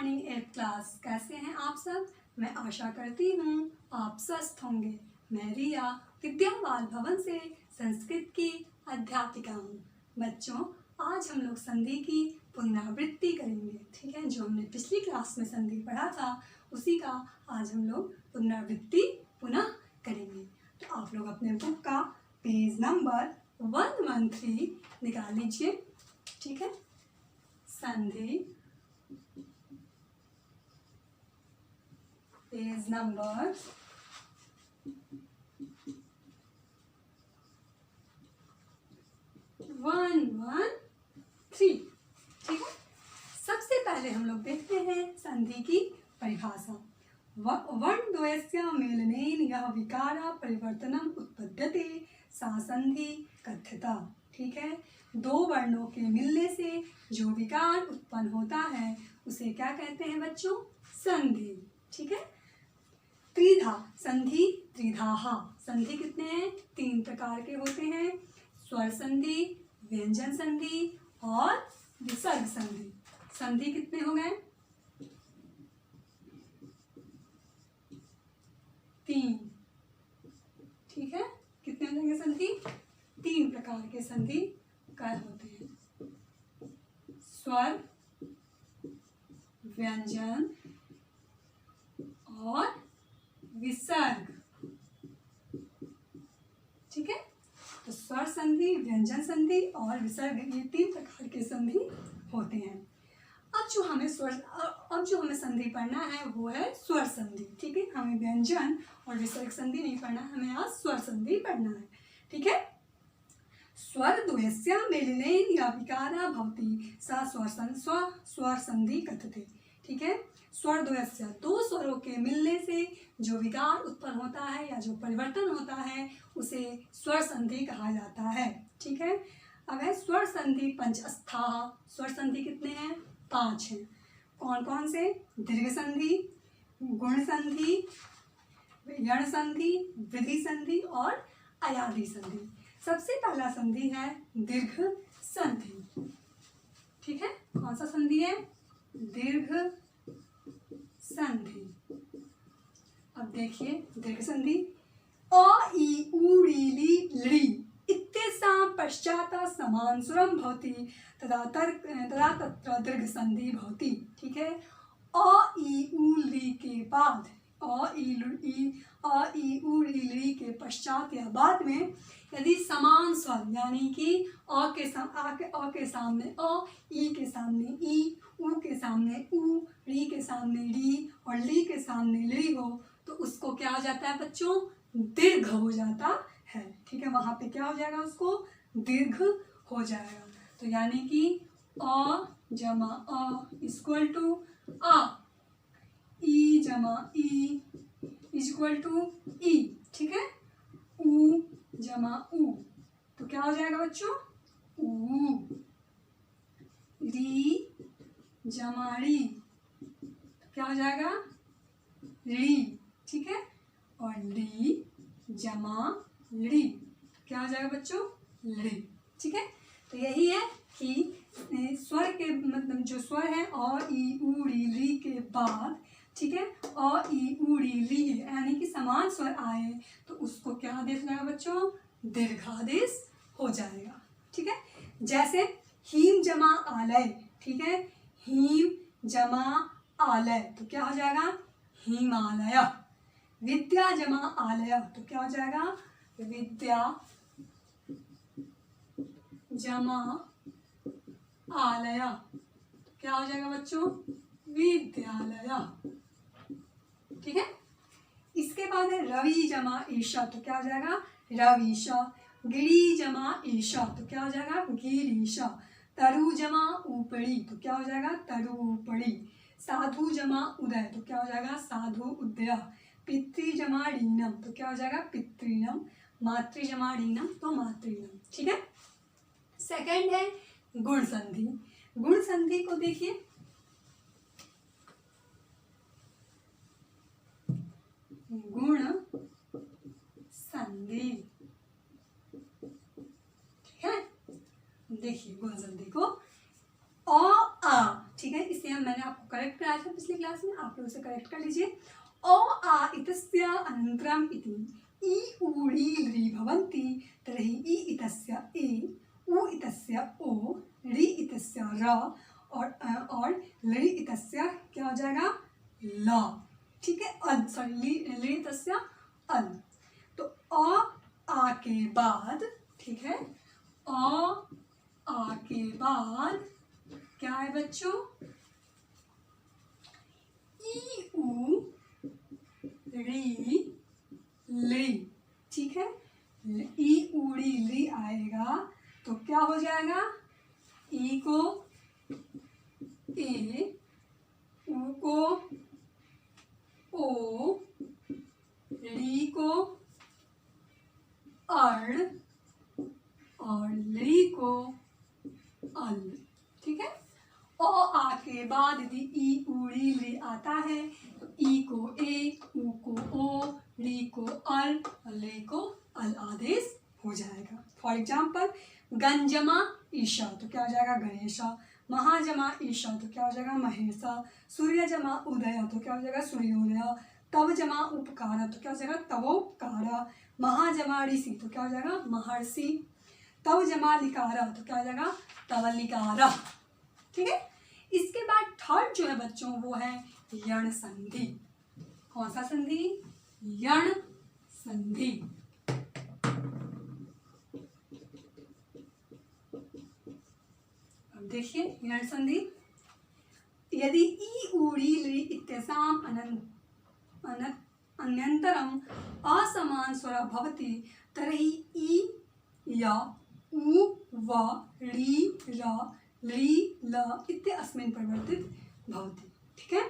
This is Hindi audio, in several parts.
Morning 8th class. कैसे हैं आप सब? मैं आशा करती हूँ आप स्वस्थ होंगे। मैं रिया विद्या बाल भवन से संस्कृत की अध्यापिका हूँ। बच्चों, आज हम लोग संधि की पुनरावृत्ति करेंगे। ठीक है, जो हमने पिछली क्लास में संधि पढ़ा था उसी का आज हम लोग पुनरावृत्ति पुनः करेंगे। तो आप लोग अपने बुक का पेज नंबर 113 निकाल लीजिए। ठीक है, संधि पेज नंबर 113। ठीक है, सबसे पहले हम लोग देखते हैं संधि की परिभाषा। वर्णद्वयस्य मेलनेन यह विकारा परिवर्तनम उत्पद्यते सा संधि कथ्यता। ठीक है, दो वर्णों के मिलने से जो विकार उत्पन्न होता है उसे क्या कहते हैं बच्चों? संधि। ठीक है, त्रिधा संधि त्रिधाहा। संधि कितने हैं? 3 प्रकार के होते हैं, स्वर संधि, व्यंजन संधि और विसर्ग संधि। संधि कितने हो गए? 3। ठीक है, कितने हो जाएंगे संधि? 3 प्रकार के संधि काय होते हैं, स्वर, व्यंजन और विसर्ग। ठीक है, तो स्वर संधि, व्यंजन संधि और विसर्ग, ये 3 प्रकार के संधि होते हैं। अब जो हमें संधि पढ़ना है वो है स्वर संधि। ठीक है, हमें व्यंजन और विसर्ग संधि नहीं पढ़ना, हमें आज स्वर संधि पढ़ना है। ठीक है, स्वर द्वयस्य मेलनेन या विकारा भवति सा स्वर संधि कथ्यते। ठीक है, स्वर द्वयस्य, 2 स्वरों के मिलने से जो विकार उत्पन्न होता है या जो परिवर्तन होता है उसे स्वर संधि कहा जाता है। ठीक है, अब है स्वर संधि पंचस्थाः। स्वर संधि कितने हैं? 5 हैं। कौन कौन से? दीर्घ संधि, गुण संधि, यण संधि, वृद्धि संधि और अयादि संधि। सबसे पहला संधि है दीर्घ संधि। ठीक है, कौन सा संधि है? दीर्घ संधि। अब देखिए दीर्घ संधि, अ इ उ ऋ लृ इत्येषां पश्चात् समान स्वरम भवति तदा तत्र दीर्घ संधि भवति। ठीक है, अ इ उ लृ के बाद, अ इ उ ऋ लृ के पश्चात या बाद में यदि समान स्वर यानी कि अ के सामने अ, ई के सामने ई, उ के सामने उ, ऋ के सामने ऋ और लृ के सामने लृ हो तो उसको क्या हो जाता है बच्चों? दीर्घ हो जाता है। ठीक है, वहां पे क्या हो जाएगा? उसको दीर्घ हो जाएगा। तो यानी कि अ जमा अ इक्वल टू आ, ई जमा ई इक्वल टू ई। ठीक है, उ जमा उ तो क्या हो जाएगा बच्चों? उ। री जमा री तो क्या हो जाएगा? री। ठीक है, और ली जमा ली क्या हो जाएगा बच्चों? ली। ठीक है, तो यही है कि स्वर के मतलब जो स्वर है अ इ उ ऋ लृ के बाद, ठीक है, अ इ उ ऋ लृ यानी कि समान स्वर आए तो उसको क्या आदेश लगेगा बच्चों? दीर्घादेश हो जाएगा। ठीक है, जैसे हीम जमा आलय। ठीक है, हीम जमा आलय तो क्या हो जाएगा? हिमालय। विद्या जमा आलय तो क्या हो जाएगा? विद्या जमा आलय तो क्या हो जाएगा बच्चों? विद्यालय। ठीक है, इसके बाद है रवि जमा ईशा तो क्या हो जाएगा? रवीशा। गिरी जमा ईशा तो क्या हो जाएगा? गिरीशा। तरु जमा ऊपड़ी तो क्या हो जाएगा? तरुपड़ी। साधु जमा उदय तो क्या हो जाएगा? साधु उदय। पितृ जमा रीनम तो क्या हो जाएगा? पितृनम। मातृ जमा रीनम तो मातृनम। ठीक है, सेकंड है गुण संधि। गुण संधि को देखिए, गुण संधि। ठीक है, देखिए गुण संधि को अ आ। ठीक है, इसे मैंने आपको करेक्ट कराया था पिछली क्लास में, आप लोग उसे करेक्ट कर लीजिए। ओ आ इतस्य अनन्तरम इति ई ऊड़ी ली भवन्ति तर्हि ई इतस्य ए उ इतस्य ओ री इतस्य र और लि इतस्य क्या हो जाएगा ल, ठीक है, अल, सॉरी लि इतस्य अल। तो आ के बाद, ठीक है, आ के बाद क्या है बच्चों, ई उ री ली, ठीक है, ई उड़ी ली आएगा तो क्या हो जाएगा, ई को ए, उ को ओ, री को अड़ और ली को अल, ठीक है। ओ आ के बाद यदि ई उड़ी ली आता है तो ई को ए, उ को ओ, री को अल और ले को अल आदेश हो जाएगा। फॉर एग्जाम्पल गंजमा ईशा तो क्या हो जाएगा गणेशा, महाजमा ईशा तो क्या हो जाएगा महेशा, सूर्य जमा उदय तो क्या हो जाएगा सूर्योदय, तब जमा उपकार तो क्या हो जाएगा तवोपकार, महाजमा ऋषि तो क्या हो जाएगा महर्षि, तब जमा लिकारा तो क्या हो जाएगा तवलिकारा, ठीक है। इसके बाद थर्ड जो है बच्चों वो है यण संधि। कौन सा संधि, यण संधि। अब देखिए यण संधि, यदि ई ऊड़ी ली इत्यसाम अन्यंतरम असमान स्वर भवति तर्हि ई या उ व री र ली ल इत्यस्मिन् परिवर्तित भवति, ठीक है।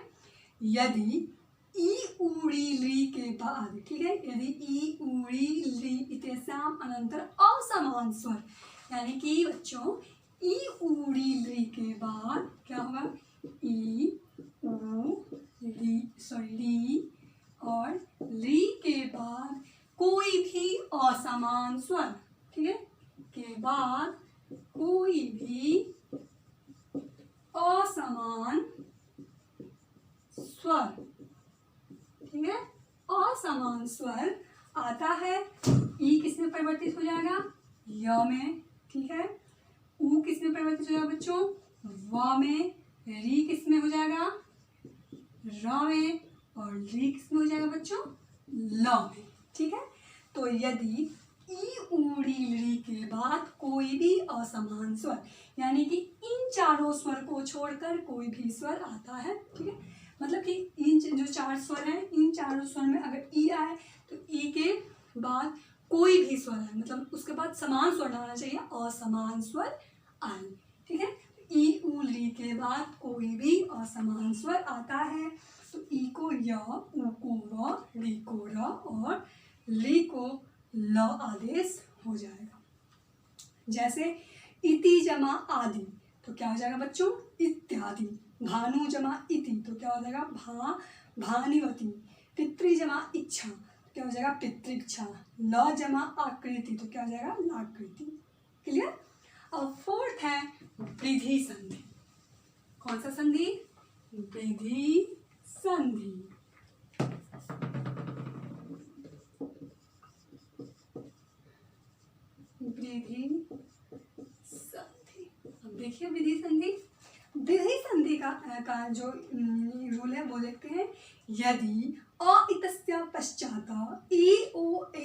यदि ई उड़ी ली के बाद, ठीक है, यदि ई उड़ी ली इत्यसाम अनंतर असमान स्वर, यानी कि बच्चों ई उड़ी ली के बाद क्या होगा, ई उ ली सॉरी ली और ली के बाद कोई भी असमान स्वर, ठीक है, के बाद कोई भी असमान स्वर, ठीक है, असमान स्वर आता है, ई किस में परिवर्तित हो जाएगा य में, ठीक है, उ किस में परिवर्तित हो जाएगा बच्चों व में, री किस में हो जाएगा र में और ली किस में हो जाएगा बच्चों ल में, ठीक है। तो यदि ई उड़ी ली के बाद कोई भी असमान स्वर, यानी कि इन चारों स्वर को छोड़कर कोई भी स्वर आता है, ठीक है, मतलब कि इन जो चार स्वर हैं इन चारों स्वर में अगर ई आए तो ई के बाद कोई भी स्वर है, मतलब उसके बाद समान स्वर आना चाहिए, असमान स्वर आए, ठीक है। ई उ ली के बाद कोई भी असमान स्वर आता है तो ई को य, उ को व, री को र और ली को ल आदेश हो जाएगा। जैसे इति जमा आदि तो क्या हो जाएगा बच्चों इत्यादि, भानु जमा इति तो क्या हो जाएगा भानिवती, पितृ जमा इच्छा तो क्या हो जाएगा पितृच्छा, ल जमा आकृति तो क्या हो जाएगा लाकृति, क्लियर। अब फोर्थ है वृद्धि संधि। कौन सा संधि, वृद्धि संधि। विधि संधि, अब देखिए विधि संधि, विधि संधि का जो रूल है वो देखते हैं। यदि अ इतस्य पश्चात ए ओ ऐ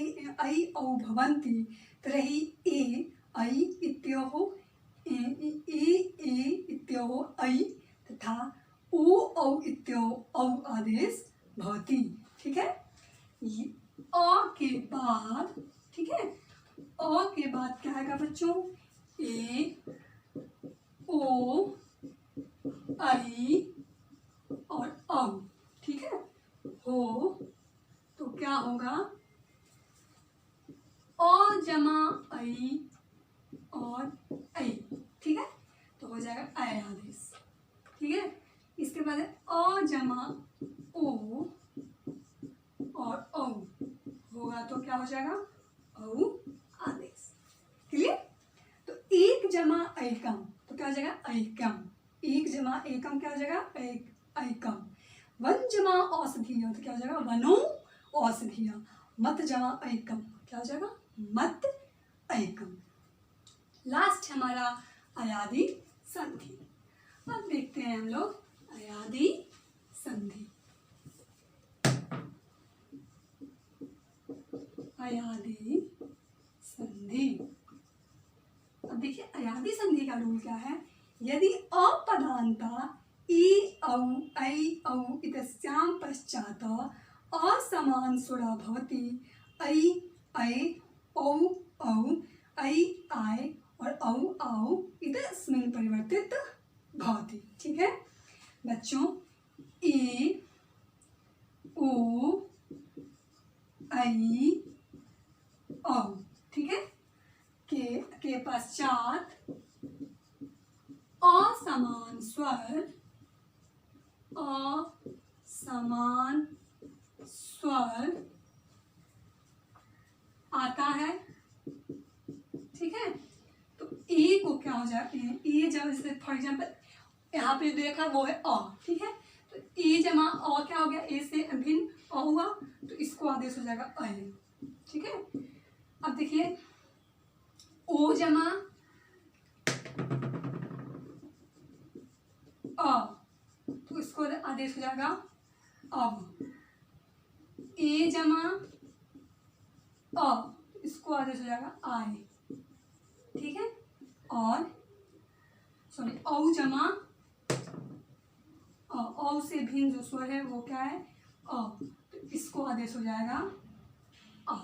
औ भवन्ति तर्हि ए ऐ इत्योः ऐ तथा ओ औ इत्योः औ आदेश भवति, ठीक है। अ के बाद, ठीक है, अ के बाद क्या आएगा बच्चों ए ओ आई और औ, ठीक है, हो तो क्या होगा अ जमा आई और ऐ, ठीक है, तो हो जाएगा ऐ आदेश, ठीक है। इसके बाद अ जमा ओ और औ होगा तो क्या हो जाएगा औ आदेश, क्लियर। तो एक जमा ऐकम तो क्या हो जाएगा ऐकम, एक जमा एकम क्या हो जाएगा, एक ऐकम। वन जमा औषधिया तो क्या हो जाएगा, वनो औषधिया। मत जमा ऐकम क्या हो जाएगा, मत ऐकम। लास्ट हमारा अयादी संधि। अब देखते हैं हम लोग अयादी संधि। अयादी संधि। अब देखिए अयादी संधि का रूल क्या है, यदि अपदान्ता इ औ ऐ औ इतस्यां पश्चात् असमान स्वरा भवति, ऐ ऐ औ औ ऐ आय और औ औ इतस्मिन् परिवर्तित भवति। ठीक है बच्चों, ए ओ ऐ औ, ठीक है, के पश्चात असमान स्वर, असमान स्वर आता है। ठीक है, तो ए को क्या हो जाए, ए जब जैसे फॉर एग्जाम्पल यहाँ पे देखा वो है अ, ठीक है, तो ए जमा अ क्या हो गया, ए से भिन्न अ हुआ, तो इसको आदेश हो जाएगा अ। ठीक है, अब देखिए ओ जमा अ, तो इसको आदेश हो जाएगा अब। ए जमा अ, इसको आदेश हो जाएगा आए। ठीक है, और सॉरी औ जमा औ से भिन्न जो स्वर है वो क्या है, अ, तो इसको आदेश हो जाएगा अ।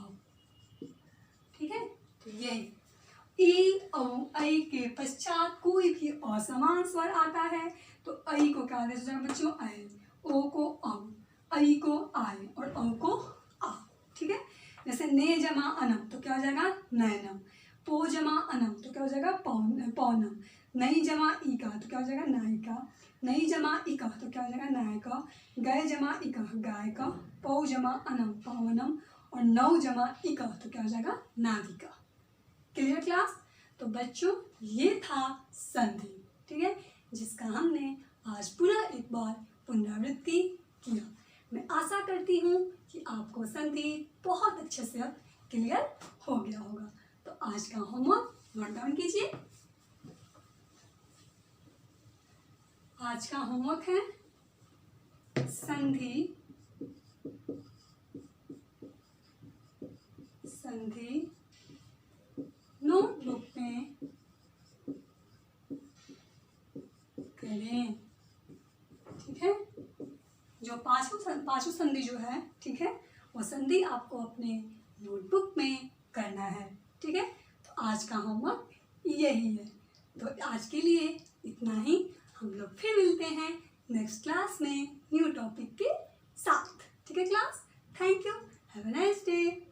ठीक है, तो ये ई औ ऐ के पश्चात कोई भी असमान स्वर आता है तो ऐ को क्या आदेश हो जाएगा बच्चों, ऐ। ओ को औ, ऐ को आय और औ को आ। ठीक है, जैसे ने जमा अनम तो क्या हो जाएगा, नैनम। पो जमा अनम तो क्या हो जाएगा, पौनम। नई जमा इका तो क्या हो जाएगा, नायिका। नई जमा इका तो क्या हो जाएगा, नायका। गय जमा इका, गायका। पौ जमा अनम, पावनम। और नौ जमा इका तो क्या हो जाएगा, नाविका। Clear class? तो बच्चों ये था संधि, ठीक है, जिसका हमने आज पूरा एक बार पुनरावृत्ति किया। मैं आशा करती हूँ कि आपको संधि बहुत अच्छे से अब क्लियर हो गया होगा। तो आज का होमवर्क नोट डाउन कीजिए। आज का होमवर्क है संधि, संधि नोटबुक में करें। ठीक है, जो पांचों संधि जो है, ठीक है, वो संधि आपको अपने नोटबुक में करना है। ठीक है, तो आज का होमवर्क यही है। तो आज के लिए इतना ही। हम लोग फिर मिलते हैं नेक्स्ट क्लास में न्यू टॉपिक के साथ। ठीक है class, thank you, have a nice day.